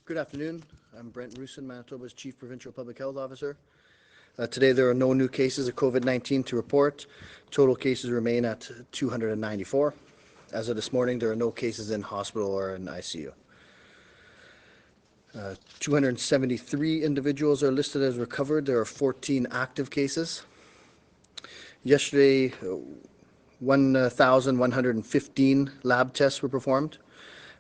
Good afternoon. I'm Brent Roussin, Manitoba's Chief Provincial Public Health Officer. Today there are no new cases of COVID-19 to report. Total cases remain at 294. As of this morning, there are no cases in hospital or in ICU. 273 individuals are listed as recovered. There are 14 active cases. Yesterday, 1,115 lab tests were performed.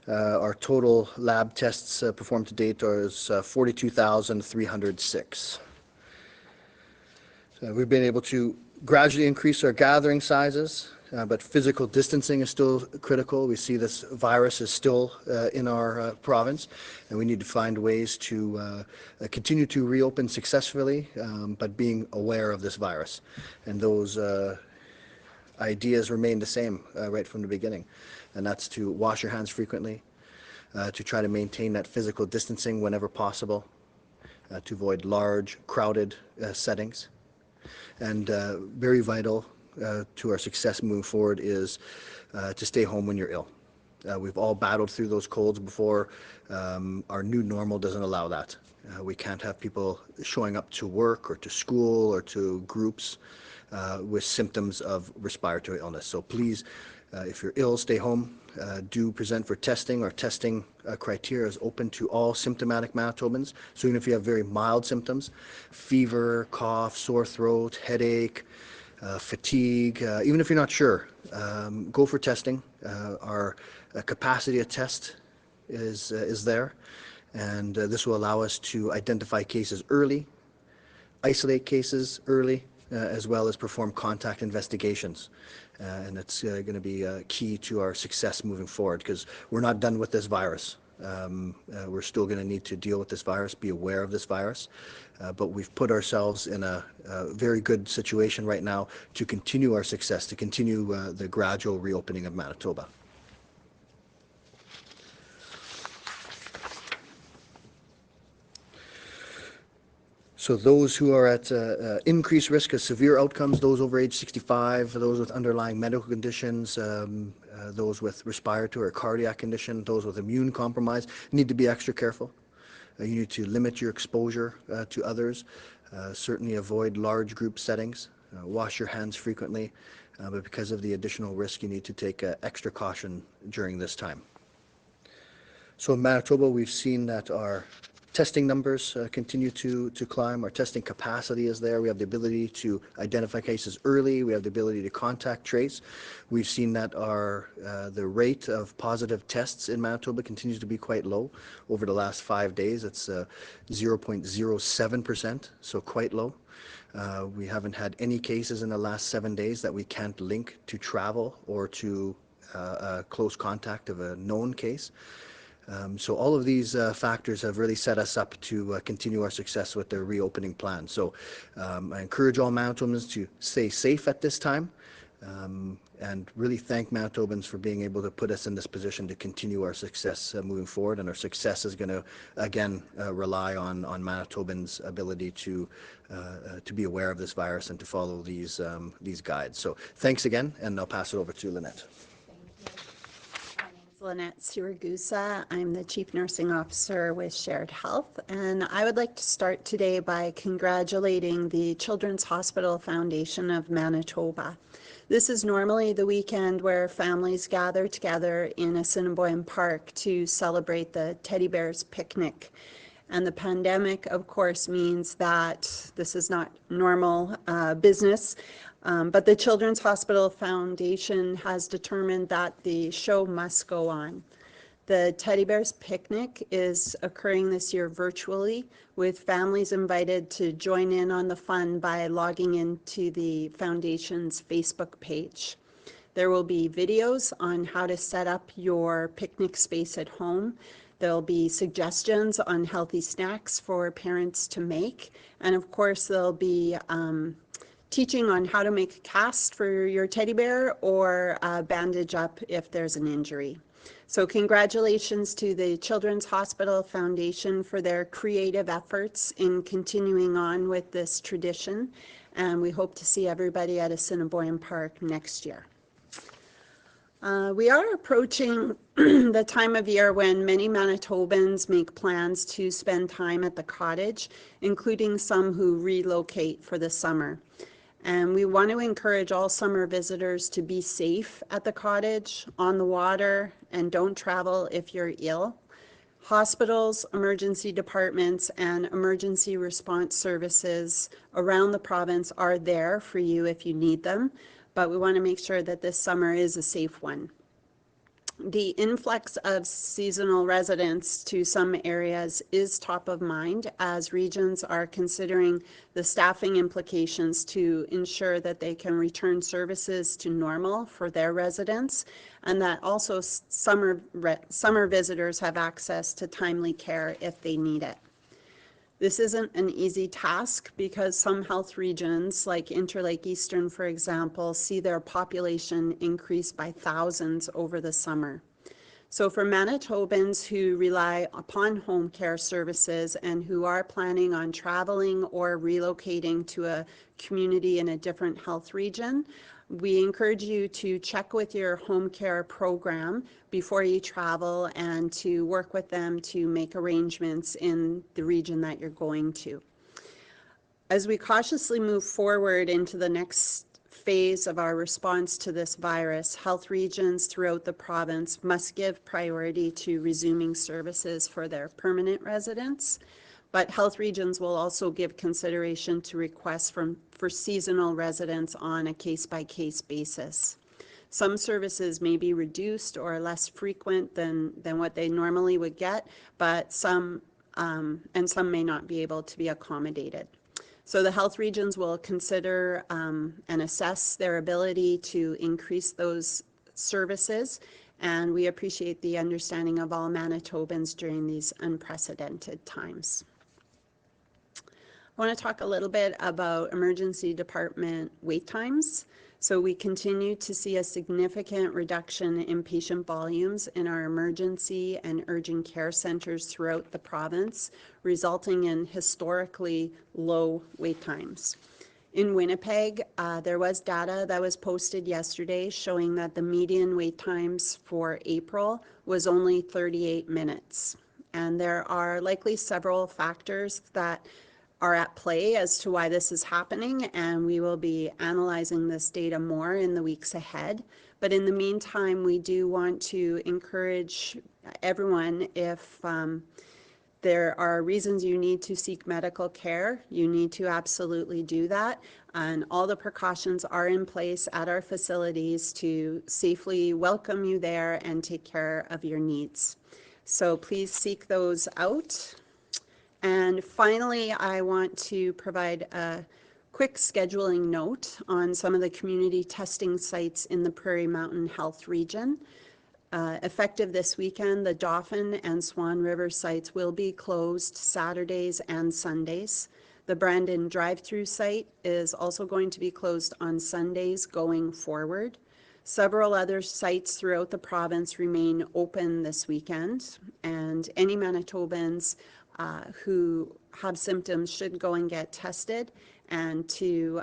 Our total lab tests performed to date is 42,306. We've been able to gradually increase our gathering sizes, but physical distancing is still critical. We see this virus is still in our province, and we need to find ways to continue to reopen successfully, but being aware of this virus. And those ideas remain the same right from the beginning, and that's to wash your hands frequently, to try to maintain that physical distancing whenever possible, to avoid large, crowded settings. And very vital to our success moving forward is to stay home when you're ill. We've all battled through those colds before. Our new normal doesn't allow that. We can't have people showing up to work or to school or to groups with symptoms of respiratory illness. So please, if you're ill, stay home. Do present for testing. Our testing criteria is open to all symptomatic Manitobans. So even if you have very mild symptoms, fever, cough, sore throat, headache, fatigue, even if you're not sure, go for testing. Our capacity to test is there, and this will allow us to identify cases early, isolate cases early, as well as perform contact investigations. And it's going to be key to our success moving forward, because we're not done with this virus. We're still going to need to deal with this virus, be aware of this virus, but we've put ourselves in a very good situation right now to continue our success, to continue the gradual reopening of Manitoba. So those who are at increased risk of severe outcomes, those over age 65, those with underlying medical conditions, those with respiratory or cardiac condition, those with immune compromise, need to be extra careful. You need to limit your exposure to others, certainly avoid large group settings, wash your hands frequently, but because of the additional risk, you need to take extra caution during this time. So in Manitoba, we've seen that our testing numbers continue to climb. Our testing capacity is there. We have the ability to identify cases early. We have the ability to contact trace. We've seen that the rate of positive tests in Manitoba continues to be quite low. Over the last 5 days, it's 0.07%, so quite low. We haven't had any cases in the last 7 days that we can't link to travel or to close contact of a known case. So all of these factors have really set us up to continue our success with the reopening plan. So I encourage all Manitobans to stay safe at this time, and really thank Manitobans for being able to put us in this position to continue our success moving forward. And our success is going to, again, rely on Manitobans' ability to be aware of this virus and to follow these guides. So thanks again, and I'll pass it over to Lanette. Lanette Siragusa. I'm the Chief Nursing Officer with Shared Health, and I would like to start today by congratulating the Children's Hospital Foundation of Manitoba. This is normally the weekend where families gather together in Assiniboine Park to celebrate the Teddy Bears Picnic. And the pandemic, of course, means that this is not normal business. But the Children's Hospital Foundation has determined that the show must go on. The Teddy Bears Picnic is occurring this year virtually, with families invited to join in on the fun by logging into the Foundation's Facebook page. There will be videos on how to set up your picnic space at home. There'll be suggestions on healthy snacks for parents to make. And of course, there'll be teaching on how to make a cast for your teddy bear or bandage up if there's an injury. So congratulations to the Children's Hospital Foundation for their creative efforts in continuing on with this tradition. And we hope to see everybody at Assiniboine Park next year. We are approaching the time of year when many Manitobans make plans to spend time at the cottage, including some who relocate for the summer. And we want to encourage all summer visitors to be safe at the cottage, on the water, and don't travel if you're ill. Hospitals, emergency departments, and emergency response services around the province are there for you if you need them, but we want to make sure that this summer is a safe one. The influx of seasonal residents to some areas is top of mind as regions are considering the staffing implications to ensure that they can return services to normal for their residents, and that also summer visitors have access to timely care if they need it. This isn't an easy task because some health regions, like Interlake Eastern, for example, see their population increase by thousands over the summer. So for Manitobans who rely upon home care services and who are planning on traveling or relocating to a community in a different health region, we encourage you to check with your home care program before you travel and to work with them to make arrangements in the region that you're going to. As we cautiously move forward into the next phase of our response to this virus, health regions throughout the province must give priority to resuming services for their permanent residents, but health regions will also give consideration to requests for seasonal residents on a case-by-case basis. Some services may be reduced or less frequent than what they normally would get, but some may not be able to be accommodated. So the health regions will consider and assess their ability to increase those services, and we appreciate the understanding of all Manitobans during these unprecedented times. I want to talk a little bit about emergency department wait times. So we continue to see a significant reduction in patient volumes in our emergency and urgent care centers throughout the province, resulting in historically low wait times. In Winnipeg, there was data that was posted yesterday showing that the median wait times for April was only 38 minutes. And there are likely several factors that are at play as to why this is happening, and we will be analyzing this data more in the weeks ahead. But in the meantime, we do want to encourage everyone, if there are reasons you need to seek medical care, you need to absolutely do that. And all the precautions are in place at our facilities to safely welcome you there and take care of your needs. So please seek those out. And finally, I want to provide a quick scheduling note on some of the community testing sites in the Prairie Mountain Health Region. Effective this weekend, the Dauphin and Swan River sites will be closed Saturdays and Sundays. The Brandon drive-through site is also going to be closed on Sundays going forward. Several other sites throughout the province remain open this weekend, and any Manitobans who have symptoms should go and get tested, and to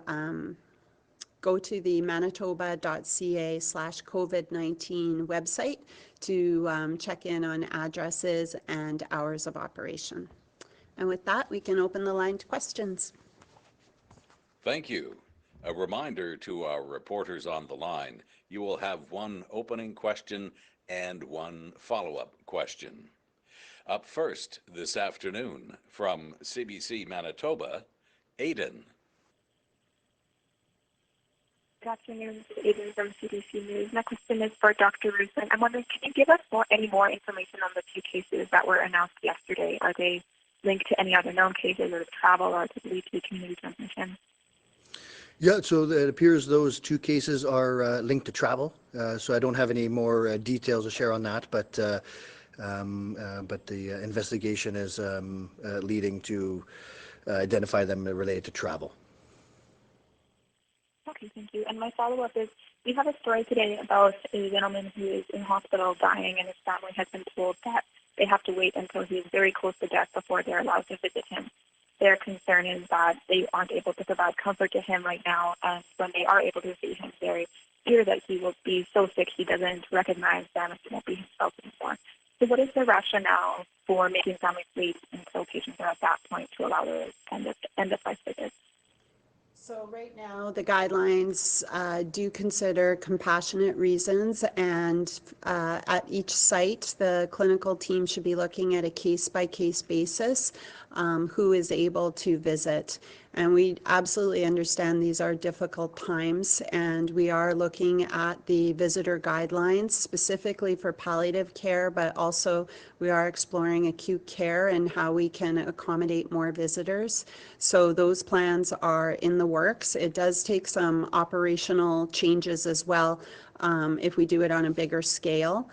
go to the manitoba.ca/COVID-19 website to check in on addresses and hours of operation. And with that, we can open the line to questions. Thank you. A reminder to our reporters on the line, you will have one opening question and one follow-up question. Up first this afternoon from CBC Manitoba, Aidan. Good afternoon, this is Aidan from CBC News. My question is for Dr. Roussin. I'm wondering, can you give us any more information on the 2 cases that were announced yesterday? Are they linked to any other known cases or travel, or to lead to community transmission? Yeah, so it appears those 2 cases are linked to travel. So I don't have any more details to share on that, but the investigation is leading to identify them related to travel. Okay, thank you. And my follow-up is, we have a story today about a gentleman who is in hospital dying, and his family has been told that they have to wait until he is very close to death before they're allowed to visit him. Their concern is that they aren't able to provide comfort to him right now, and when they are able to see him, very fear that he will be so sick he doesn't recognize them and he won't be himself anymore. So what is the rationale for making families wait until patients are at that point to allow the end of life visits? So right now, the guidelines do consider compassionate reasons, and at each site, the clinical team should be looking at a case-by-case basis who is able to visit. And we absolutely understand these are difficult times, and we are looking at the visitor guidelines specifically for palliative care, but also we are exploring acute care and how we can accommodate more visitors. So those plans are in the works. It does take some operational changes as well if we do it on a bigger scale.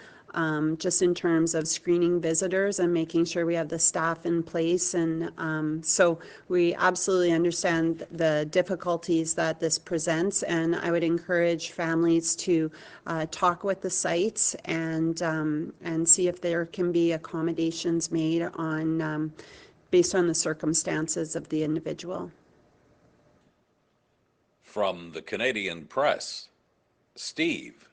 Just in terms of screening visitors and making sure we have the staff in place. And so we absolutely understand the difficulties that this presents, and I would encourage families to talk with the sites and see if there can be accommodations made on based on the circumstances of the individual. From the Canadian Press, Steve.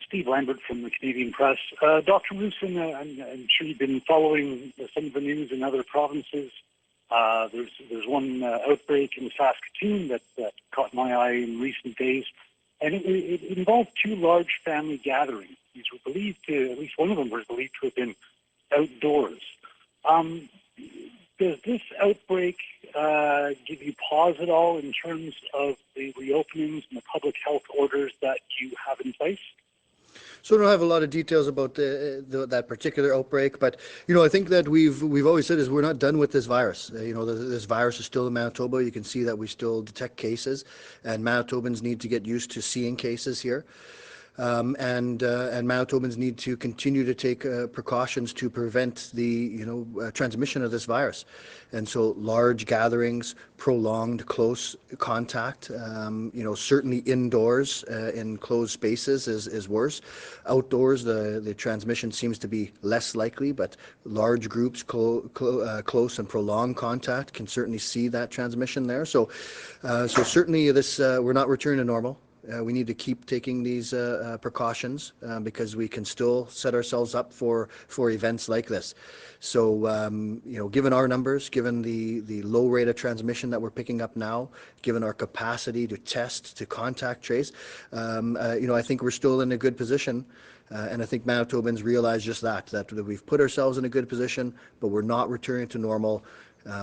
Steve Lambert from the Canadian Press. Dr. Roussin, I'm sure you've been following some of the news in other provinces. There's one outbreak in Saskatoon that caught my eye in recent days, and it involved two large family gatherings. These were believed to, at least one of them was believed to have been outdoors. Does this outbreak give you pause at all in terms of the reopenings and the public health orders that you have in place? So I don't have a lot of details about that particular outbreak, but I think that we've always said is we're not done with this virus. This virus is still in Manitoba. You can see that we still detect cases, and Manitobans need to get used to seeing cases here. And Manitobans need to continue to take precautions to prevent the transmission of this virus. And so large gatherings, prolonged close contact, certainly indoors in closed spaces is worse. Outdoors, the transmission seems to be less likely, but large groups, close and prolonged contact can certainly see that transmission there. So certainly we're not returning to normal. We need to keep taking these precautions because we can still set ourselves up for events like this. So, given our numbers, given the low rate of transmission that we're picking up now, given our capacity to test, to contact trace, I think we're still in a good position. And I think Manitobans realize just that we've put ourselves in a good position, but we're not returning to normal.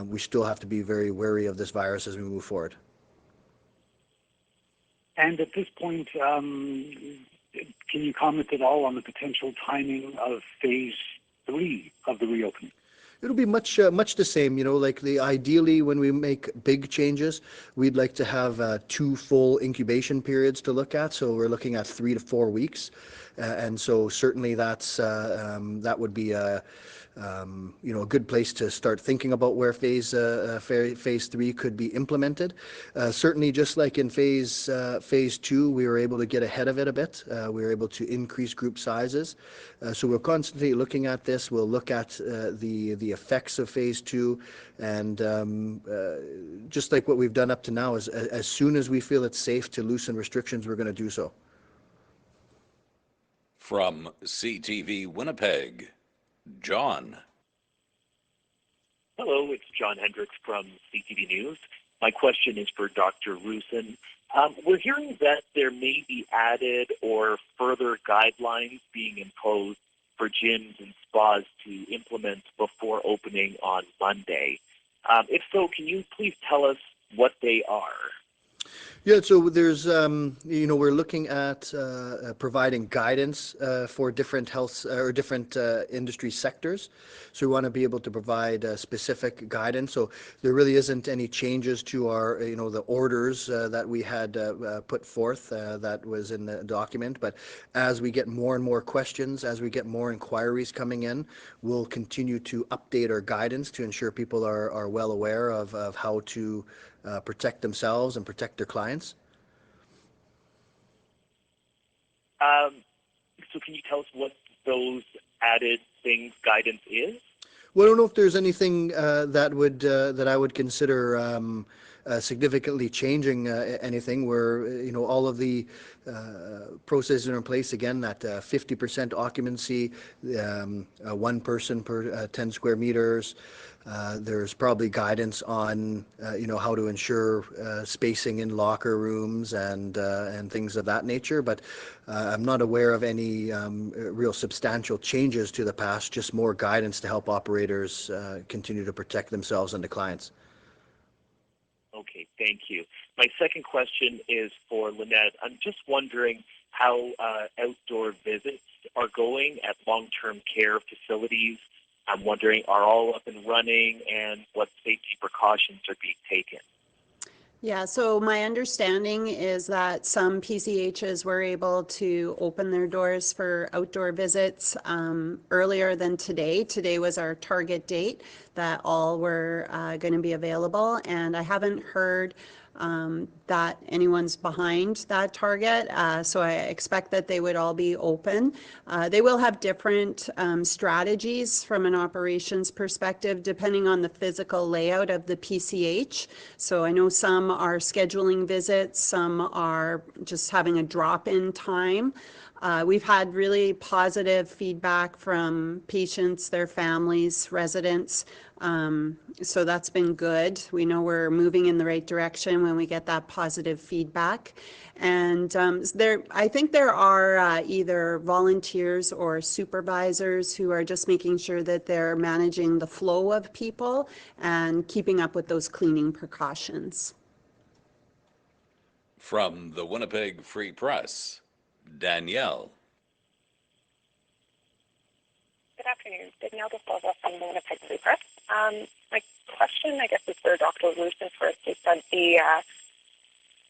We still have to be very wary of this virus as we move forward. And at this point, can you comment at all on the potential timing of phase 3 of the reopening? It'll be much the same, ideally when we make big changes, we'd like to have 2 full incubation periods to look at. So we're looking at 3 to 4 weeks. And so certainly that would be a good place to start thinking about where phase 3 could be implemented. Certainly, just like in phase 2, we were able to get ahead of it a bit. We were able to increase group sizes. So we're constantly looking at this. We'll look at the effects of phase 2, and just like what we've done up to now, as soon as we feel it's safe to loosen restrictions, we're going to do so. From CTV Winnipeg, John. Hello, it's John Hendricks from CTV News. My question is for Dr. Roussin. We're hearing that there may be added or further guidelines being imposed for gyms and spas to implement before opening on Monday. If so, can you please tell us what they are? Yeah, so there's, we're looking at providing guidance for different health or different industry sectors. So we want to be able to provide specific guidance. So there really isn't any changes to our, the orders that we had put forth that was in the document. But as we get more and more questions, as we get more inquiries coming in, we'll continue to update our guidance to ensure people are well aware of how to protect themselves and protect their clients. So can you tell us what those added things guidance is? Well, I don't know if there's anything that I would consider significantly changing anything. We're, all of the processes are in place again, that 50% occupancy, one person per 10 square meters. There's probably guidance on, how to ensure spacing in locker rooms and things of that nature. But I'm not aware of any real substantial changes to the past, just more guidance to help operators continue to protect themselves and the clients. Okay, thank you. My second question is for Lanette. I'm just wondering how outdoor visits are going at long-term care facilities. I'm wondering, are all up and running, and what safety precautions are being taken? Yeah, so my understanding is that some PCHs were able to open their doors for outdoor visits earlier than today. Today was our target date that all were going to be available, and I haven't heard that anyone's behind that target, so I expect that they would all be open. They will have different strategies from an operations perspective depending on the physical layout of the PCH. So I know some are scheduling visits, some are just having a drop-in time. We've had really positive feedback from patients, their families, residents. So that's been good. We know we're moving in the right direction when we get that positive feedback. And I think there are either volunteers or supervisors who are just making sure that they're managing the flow of people and keeping up with those cleaning precautions. From the Winnipeg Free Press, Danielle. Good afternoon. Danielle DeSilva from the Winnipeg Free Press. My question, I guess, is for Dr. Roussin first. You said the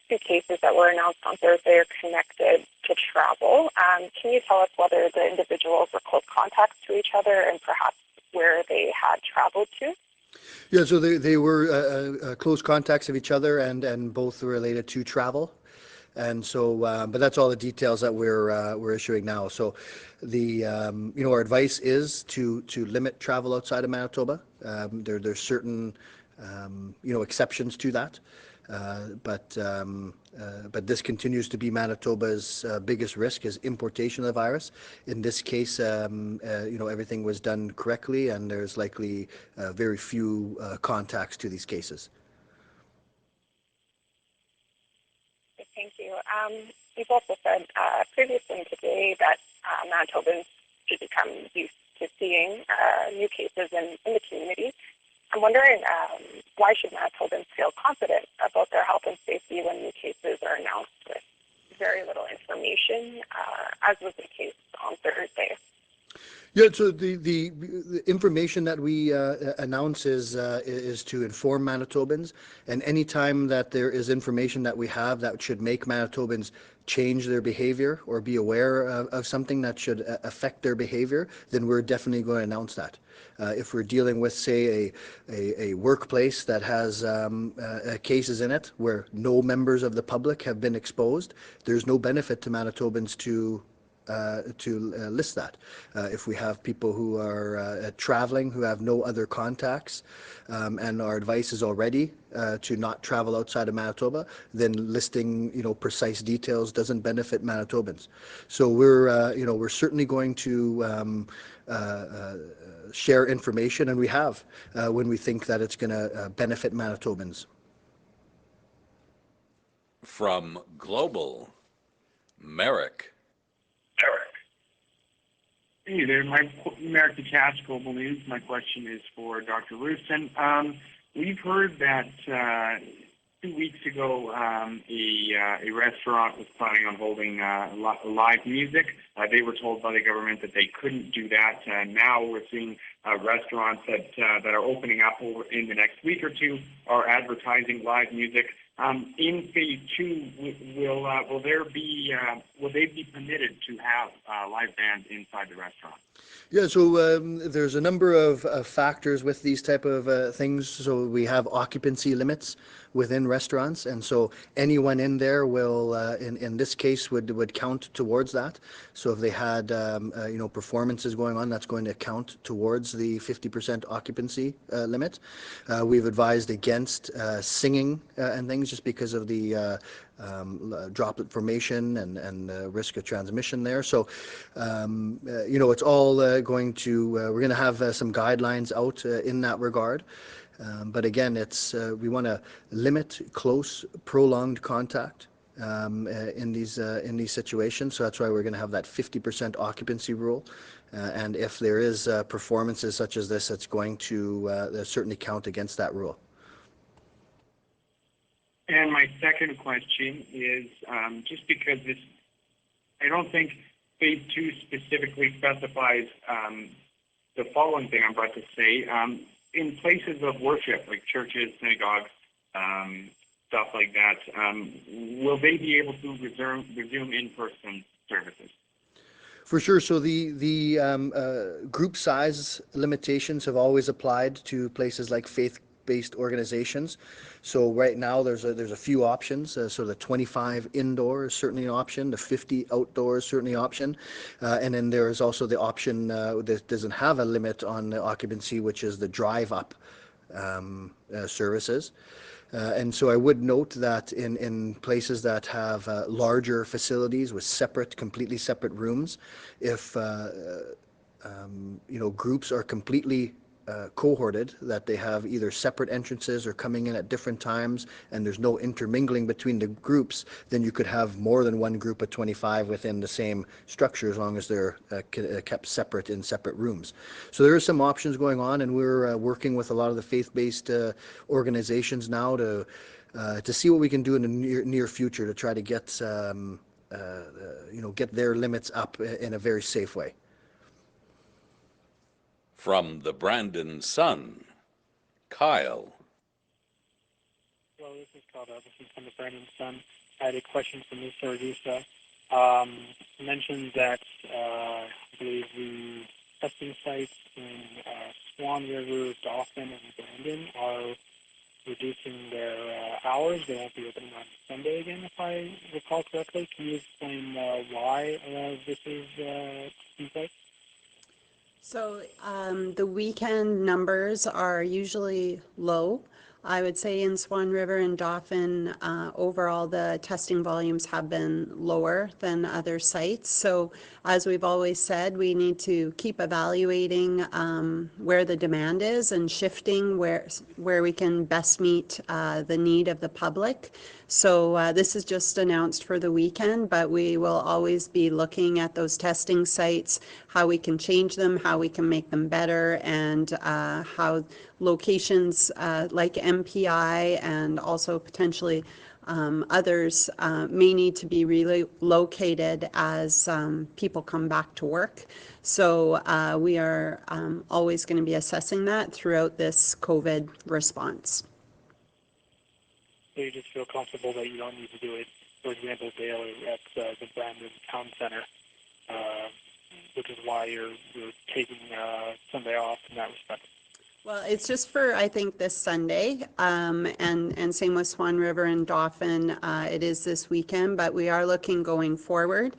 two cases that were announced on Thursday are connected to travel. Can you tell us whether the individuals were close contacts to each other and perhaps where they had traveled to? Yeah, so they were close contacts of each other and both related to travel. And so, but that's all the details that we're issuing now. So, our advice is to limit travel outside of Manitoba. There's certain exceptions to that, but this continues to be Manitoba's biggest risk is importation of the virus. In this case, everything was done correctly, and there's likely very few contacts to these cases. Thank you. You've also said previously today that Manitobans should become used to seeing new cases in the community. I'm wondering why should Manitobans feel confident about their health and safety when new cases are announced with very little information, as was the case on Thursday? Yeah, so the information that we announce is to inform Manitobans, and any time that there is information that we have that should make Manitobans change their behavior or be aware of something that should affect their behavior, then we're definitely going to announce that. If we're dealing with, say, a workplace that has cases in it where no members of the public have been exposed, there's no benefit to Manitobans to list that. If we have people who are traveling, who have no other contacts, and our advice is already to not travel outside of Manitoba, then listing precise details doesn't benefit Manitobans. So we're certainly going to share information, and we have when we think that it's going to benefit Manitobans. From Global, Merrick. Hey there, Merrick DeCast, Global News. My question is for Dr. Roussin. We've heard that 2 weeks ago a restaurant was planning on holding live music. They were told by the government that they couldn't do that. Now we're seeing restaurants that are opening up in the next week or two are advertising live music. In phase 2, will they be permitted to have live bands inside the restaurant? Yeah, so there's a number of factors with these type of things. So we have occupancy limits within restaurants, and so anyone in there will, in this case, would count towards that. So So if they had, performances going on, that's going to count towards the 50% occupancy limit. We've advised against singing and things just because of the droplet formation and risk of transmission there. So, it's all going to, we're going to have some guidelines out in that regard. But again, we want to limit close, prolonged contact in these situations. So that's why we're going to have that 50% occupancy rule. And if there is performances such as this, it's going to certainly count against that rule. And my second question is just because I don't think phase 2 specifically specifies the following thing I'm about to say. In places of worship, like churches, synagogues, stuff like that, will they be able to resume in-person services? For sure. So the group size limitations have always applied to places like faith-based organizations. So right now there's a few options. So the 25 indoor is certainly an option. The 50 outdoor is certainly an option. And then there is also the option that doesn't have a limit on the occupancy, which is the drive-up services. And so I would note that in places that have larger facilities with completely separate rooms, if groups are completely cohorted, that they have either separate entrances or coming in at different times, and there's no intermingling between the groups, then you could have more than one group of 25 within the same structure as long as they're kept separate in separate rooms. So there are some options going on, and we're working with a lot of the faith-based organizations now to see what we can do in the near future to try to get get their limits up in a very safe way. From the Brandon Sun, Kyle. Hello, this is Kyle Davison from the Brandon Sun. I had a question for Ms. Siragusa. You mentioned that I believe the testing sites in Swan River, Dauphin, and Brandon are reducing their hours. They won't be opening on Sunday again, if I recall correctly. Can you explain why this is taking place? So the weekend numbers are usually low. I would say in Swan River and Dauphin, overall the testing volumes have been lower than other sites. So as we've always said, we need to keep evaluating where the demand is and shifting where we can best meet the need of the public. So this is just announced for the weekend, but we will always be looking at those testing sites, how we can change them, how we can make them better, and how locations like MPI and also potentially others may need to be relocated as people come back to work. So we are always going to be assessing that throughout this COVID response. So you just feel comfortable that you don't need to do it, for example, daily at the Brandon Town Center, which is why you're taking Sunday off in that respect? Well, it's just for, I think, this Sunday, and same with Swan River and Dauphin. It is this weekend, but we are looking going forward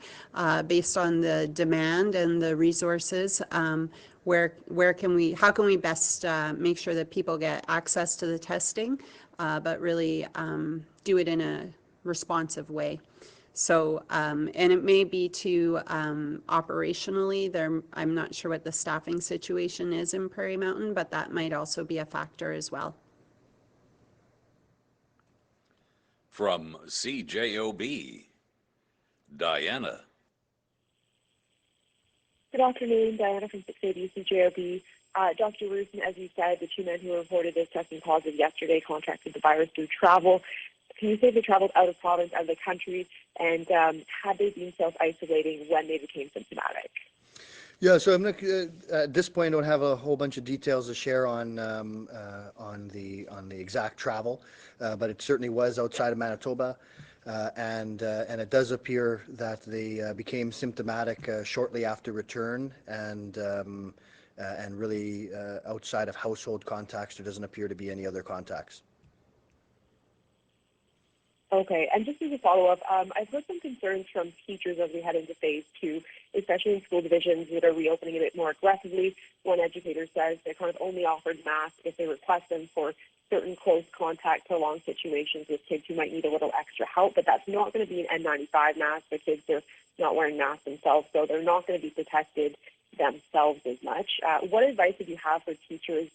based on the demand and the resources. How can we best make sure that people get access to the testing, but really do it in a responsive way. So, and it may be to operationally, I'm not sure what the staffing situation is in Prairie Mountain, but that might also be a factor as well. From CJOB, Diana. Good afternoon, Diana from 680 CJOB. Dr. Roussin, as you said, the two men who reported as testing positive yesterday contracted the virus through travel. Can you say they traveled out of province, out of the country, and had they been self-isolating when they became symptomatic? Yeah, so I'm not, at this point, I don't have a whole bunch of details to share on the exact travel, but it certainly was outside of Manitoba, and it does appear that they became symptomatic shortly after return, and really outside of household contacts, there doesn't appear to be any other contacts. Okay, and just as a follow-up, I've heard some concerns from teachers as we head into phase two, especially in school divisions that are reopening a bit more aggressively. One educator says they're kind of only offered masks if they request them for certain close contact, prolonged situations with kids who might need a little extra help, but that's not going to be an N95 mask. The kids are not wearing masks themselves, so they're not going to be protected themselves as much. What advice would you have for teachers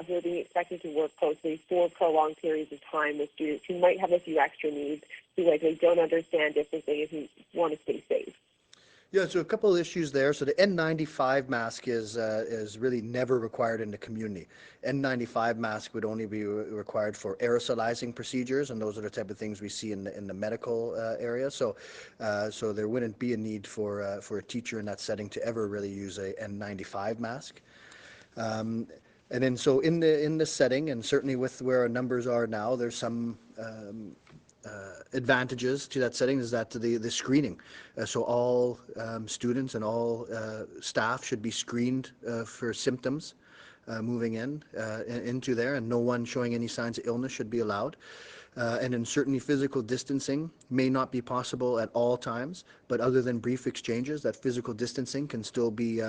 who are being expected to work closely for prolonged periods of time with students who might have a few extra needs, who likely don't understand distancing and who want to stay safe? Yeah, so a couple of issues there. So the N95 mask is really never required in the community. N95 mask would only be required for aerosolizing procedures, and those are the type of things we see in the medical area. So so there wouldn't be a need for a teacher in that setting to ever really use a N95 mask. And then so in the setting, and certainly with where our numbers are now, there's some advantages to that setting is that the screening. So all students and all staff should be screened for symptoms moving into there, and no one showing any signs of illness should be allowed. And then certainly physical distancing may not be possible at all times, but other than brief exchanges, that physical distancing can still be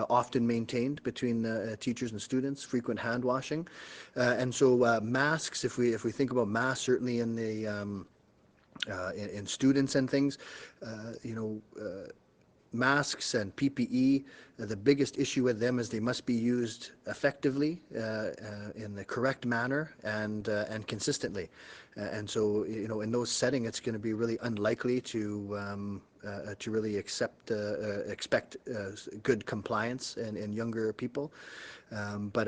often maintained between teachers and students, frequent hand washing. And so masks, if we think about masks, certainly in the in students and things, you know, masks and PPE, the biggest issue with them is they must be used effectively in the correct manner and consistently. And so, you know, in those settings, it's going to be really unlikely to really expect good compliance in younger people. But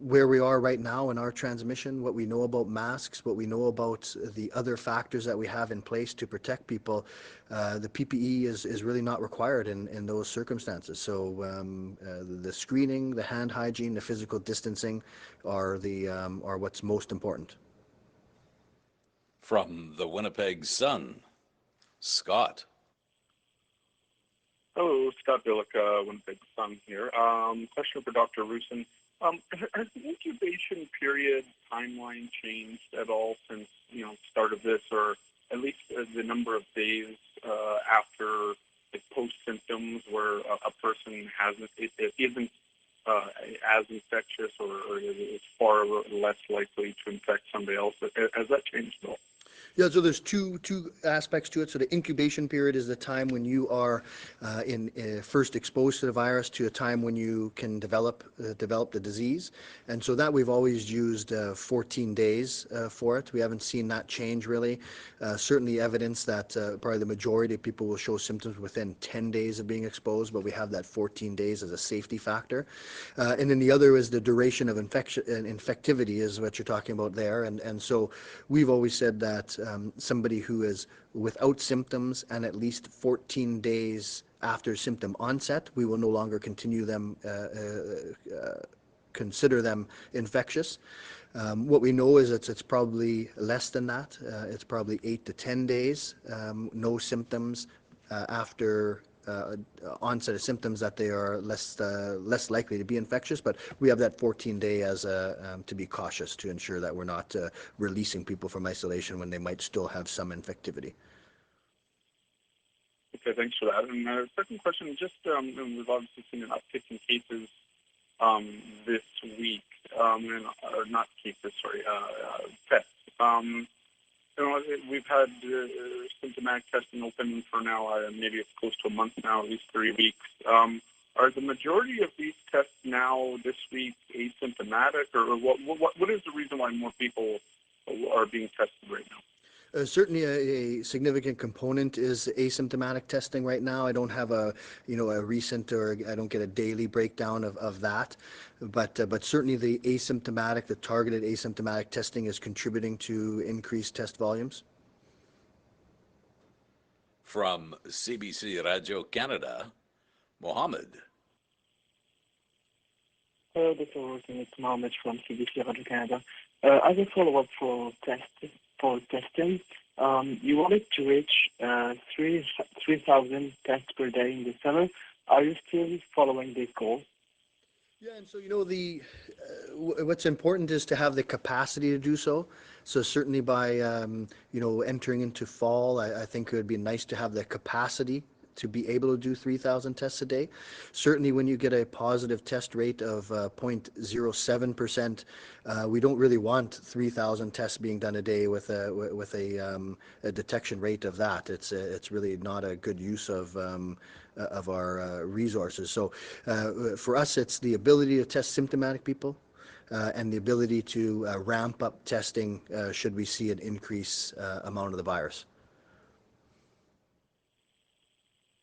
where we are right now in our transmission, what we know about masks, what we know about the other factors that we have in place to protect people, the PPE is really not required in those circumstances. So the screening, the hand hygiene, the physical distancing are what's most important. From the Winnipeg Sun, Scott. Hello, Scott Billick, Winnipeg Sun here. Question for Dr. Roussin. Has the incubation period timeline changed at all since start of this, or at least the number of days after the post symptoms where a person isn't as infectious or is far less likely to infect somebody else? Has that changed at all? Yeah, so there's two aspects to it. So the incubation period is the time when you are first exposed to the virus to a time when you can develop the disease, and so that we've always used 14 days for it. We haven't seen that change really. Certainly evidence that probably the majority of people will show symptoms within 10 days of being exposed, but we have that 14 days as a safety factor. And then the other is the duration of infection and infectivity is what you're talking about there, and so we've always said that somebody who is without symptoms and at least 14 days after symptom onset, we will no longer continue them, consider them infectious. What we know is it's probably less than that. It's probably 8 to 10 days, no symptoms after onset of symptoms, that they are less likely to be infectious, but we have that 14-day as to be cautious to ensure that we're not releasing people from isolation when they might still have some infectivity. Okay, thanks for that. And second question, just we've obviously seen an uptick in cases this week, or not cases, sorry, tests. We've had symptomatic testing open for now, maybe it's close to a month now, at least 3 weeks. Are the majority of these tests now this week asymptomatic, or what is the reason why more people are being tested right now? Certainly a significant component is asymptomatic testing right now. I don't have a recent, or I don't get a daily breakdown of that, but certainly the targeted asymptomatic testing is contributing to increased test volumes. From CBC Radio Canada, Mohammed. Hello, Dr. Roussin. It's Mohammed from CBC Radio Canada. As a follow-up for testing, you wanted to reach 3,000 tests per day in the summer. Are you still following this goal? Yeah, and so what's important is to have the capacity to do so. So certainly by entering into fall, I think it would be nice to have the capacity to be able to do 3,000 tests a day. Certainly when you get a positive test rate of 0.07%, we don't really want 3,000 tests being done a day with a detection rate of that. It's really not a good use of our resources. So for us, it's the ability to test symptomatic people and the ability to ramp up testing should we see an increase amount of the virus.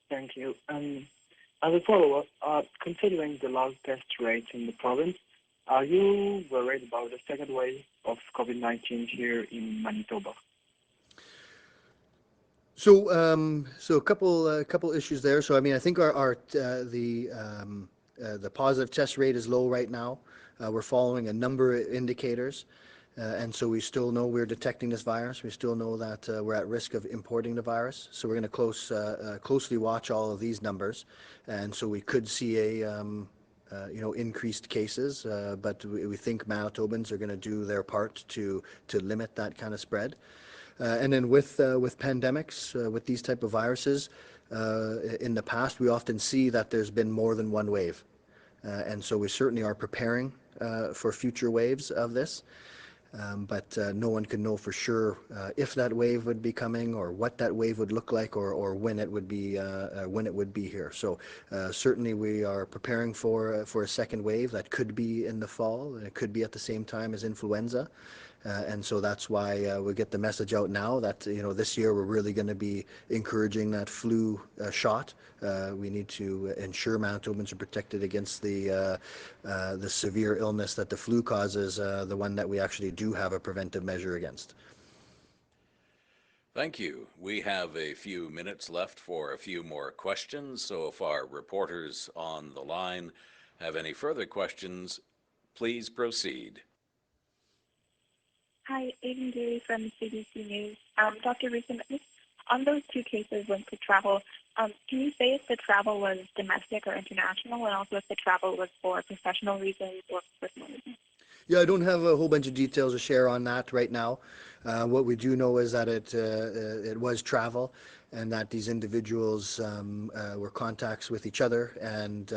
Thank you. As a follow-up, considering the low test rates in the province, are you worried about the second wave of COVID-19 here in Manitoba? So a couple issues there. So I mean, I think the positive test rate is low right now. We're following a number of indicators, and so we still know we're detecting this virus. We still know that we're at risk of importing the virus. So we're going to closely watch all of these numbers, and so we could see increased cases, but we think Manitobans are going to do their part to limit that kind of spread. And then with pandemics, with these type of viruses, in the past we often see that there's been more than one wave, and so we certainly are preparing for future waves of this. But no one can know for sure if that wave would be coming or what that wave would look like or when it would be here. So certainly we are preparing for a second wave that could be in the fall, and it could be at the same time as influenza. And so that's why we get the message out now that this year we're really going to be encouraging that flu shot. We need to ensure Manitobans are protected against the severe illness that the flu causes, the one that we actually do have a preventive measure against. Thank you. We have a few minutes left for a few more questions, so if our reporters on the line have any further questions, please proceed. Hi, Aiden Geary from CBC News. Dr. Roussin, on those two cases linked to travel, can you say if the travel was domestic or international, and also if the travel was for professional reasons or personal reasons? Yeah, I don't have a whole bunch of details to share on that right now. What we do know is that it was travel, and that these individuals were contacts with each other, and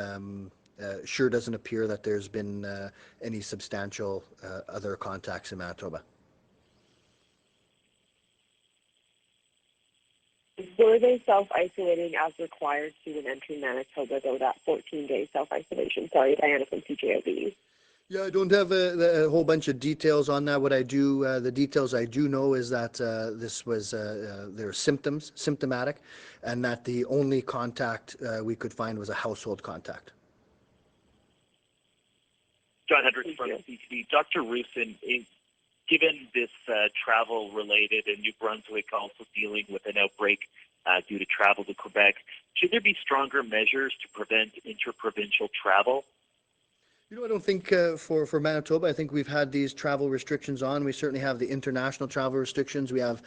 sure doesn't appear that there's been any substantial other contacts in Manitoba. Were they self-isolating as required to when entering Manitoba, though, that 14-day self-isolation? Sorry, Diana from CJOB. Yeah, I don't have a whole bunch of details on that. The details I do know is that this was their symptomatic, and that the only contact we could find was a household contact. John Hendricks from CTV. Dr. Roussin, given this travel-related and New Brunswick also dealing with an outbreak due to travel to Quebec, should there be stronger measures to prevent interprovincial travel? I don't think for Manitoba, I think we've had these travel restrictions on. We certainly have the international travel restrictions. We have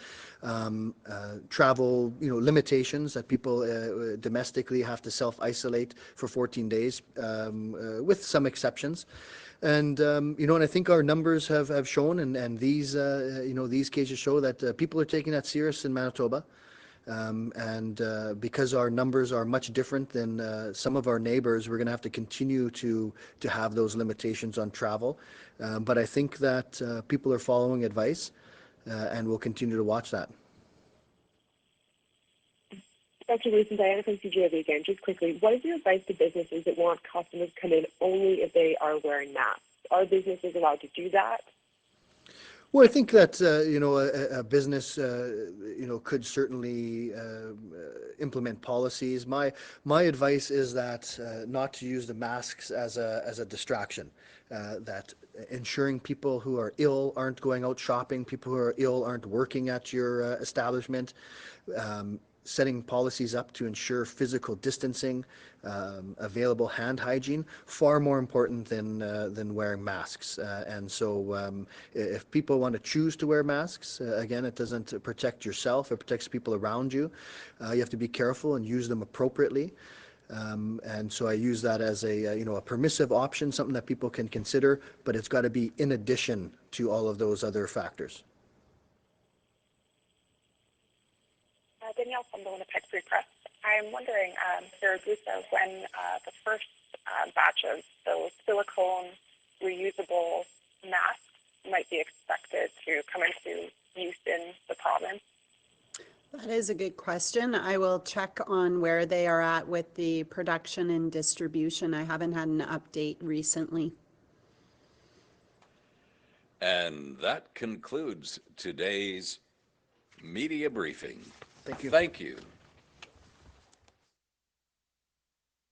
travel, limitations that people domestically have to self-isolate for 14 days, with some exceptions. And and I think our numbers have shown, and these these cases show that people are taking that serious in Manitoba. And because our numbers are much different than some of our neighbors, we're going to have to continue to have those limitations on travel. But I think that people are following advice, and we'll continue to watch that. Dr. Roussin, Diana from CJOB again. Just quickly, what is your advice to businesses that want customers to come in only if they are wearing masks? Are businesses allowed to do that? Well, I think that a business could certainly implement policies. My advice is that not to use the masks as a distraction. That ensuring people who are ill aren't going out shopping, people who are ill aren't working at your establishment. Setting policies up to ensure physical distancing, available hand hygiene, far more important than wearing masks. And so if people want to choose to wear masks, again, it doesn't protect yourself, it protects people around you. You have to be careful and use them appropriately. And so I use that as a, a permissive option, something that people can consider, but it's got to be in addition to all of those other factors. Danielle from the Winnipeg Free Press. I'm wondering, Siragusa, when the first batch of those silicone reusable masks might be expected to come into use in the province? That is a good question. I will check on where they are at with the production and distribution. I haven't had an update recently. And that concludes today's media briefing. Thank you. Thank you.